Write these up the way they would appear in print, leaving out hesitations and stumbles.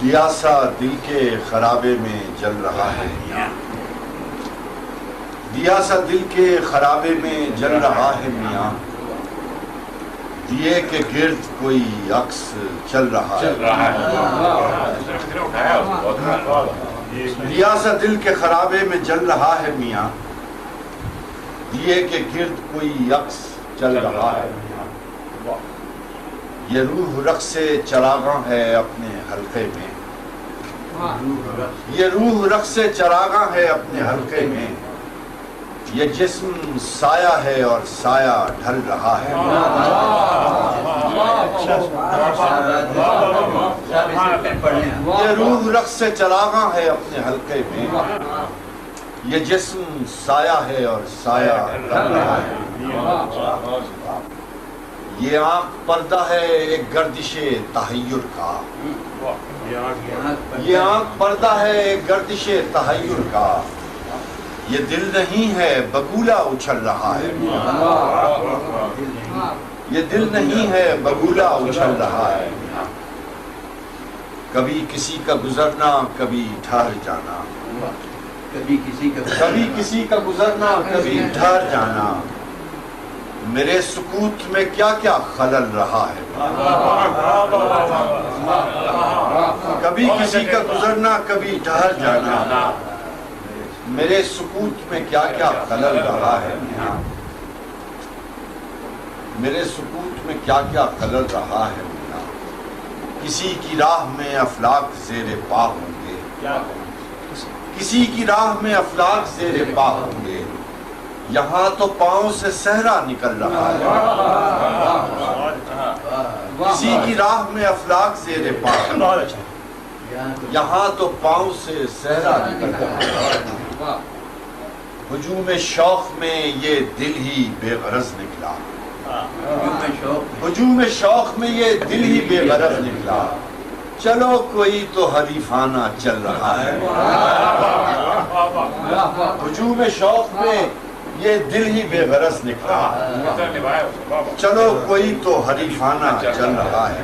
دیا سا دل کے خرابے میں جل رہا ہے، دیا سا دل کے خرابے میں جل رہا ہے میاں، دیے کے گرد کوئی عکس چل رہا ہے، دیا سا دل کے خرابے میں جل رہا ہے میاں، دیے کے گرد کوئی عکس چل رہا ہے، یہ روح رقص چراغاں ہے اپنے حلقے میں، یہ روح رقص چراغاں ہے اپنے حلقے میں، یہ جسم سایہ ہے اور سایہ ڈھل رہا ہے، یہ روح رقص چراغاں ہے اپنے حلقے میں، یہ جسم سایہ ہے اور سایہ ڈھل رہا ہے، یہ آنکھ پردہ ہے ایک گردش تحیر کا، یہ آنکھ پردہ ہے ایک گردش تحیر کا، یہ دل نہیں ہے بگولا اچھل رہا ہے، یہ دل نہیں ہے بگولا اچھل رہا ہے، کبھی کسی کا گزرنا کبھی ٹھہر جانا، کبھی کسی کا گزرنا کبھی ٹھہر جانا، میرے سکوت میں کیا کیا خلل رہا ہے، کبھی کسی کا گزرنا کبھی ٹھہر جانا، میرے سکوت میں کیا کیا خلل رہا ہے، میرے سکوت میں کیا کیا خلل رہا ہے، کسی کی راہ میں افلاک زیر پا ہوں گے، کسی کی راہ میں افلاک زیر پا ہوں گے، یہاں تو پاؤں سے صحرا نکل رہا ہے، کسی کی راہ میں افلاک زیر پا ہوں گے، یہاں تو پاؤں سے صحرا نکل رہا ہے، ہجوم شوق میں یہ دل ہی بے غرض نکلا، ہجوم شوق میں یہ دل ہی بے غرض نکلا، چلو کوئی تو حریفانہ چل رہا ہے، ہجوم شوق میں یہ دل ہی بے غرض نکلا، چلو کوئی تو حریفانہ چل رہا ہے،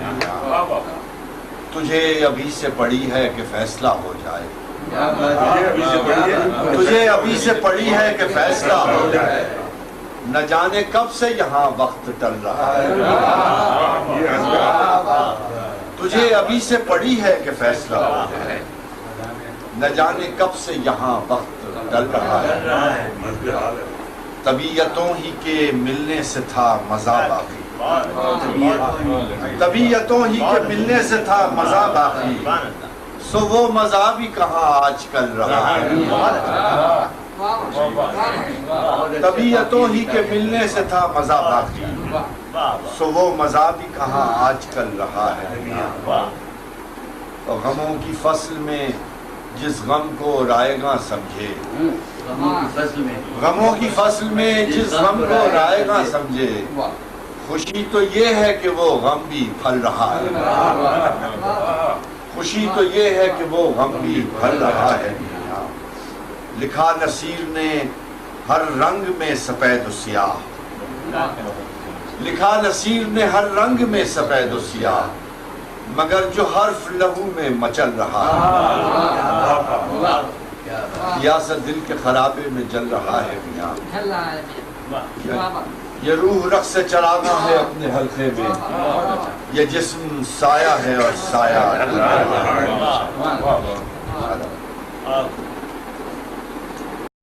تجھے ابھی سے پڑی ہے کہ فیصلہ ہو جائے، تجھے ابھی سے پڑی ہے کہ فیصلہ ہو جائے، نہ جانے کب سے یہاں وقت ٹل رہا ہے، تجھے ابھی سے پڑی ہے کہ فیصلہ ہو جائے، نہ جانے کب سے یہاں وقت ٹل رہا ہے، طبیعتوں ہی کے ملنے سے تھا مزہ باقی، طبیعتوں ہی کے ملنے سے تھا مزہ باقی، سو وہ مزہ بھی کہاں آج کل رہا ہے، طبیعتوں ہی کے ملنے سے تھا مزہ باقی، سو وہ مزہ بھی کہاں آج کل رہا ہے، اور غموں کی فصل میں جس غم کو رائے گاں سمجھے، غموں کی فصل میں جس غم کو رائے گاں سمجھے، خوشی تو یہ ہے کہ وہ غم بھی پھل رہا ہے، خوشی تو یہ ہے کہ وہ غم بھی پھل رہا ہے، لکھا نصیر نے ہر رنگ میں سفید و سیاہ، لکھا نصیر نے ہر رنگ میں سفید و سیاہ، مگر جو حرف لہو میں مچل رہا ہے، دیا سا دل کے خرابے میں جل رہا ہے میاں، یہ روح رقص چراغاں ہے اپنے حلقے میں، یہ جسم سایہ ہے اور سایہ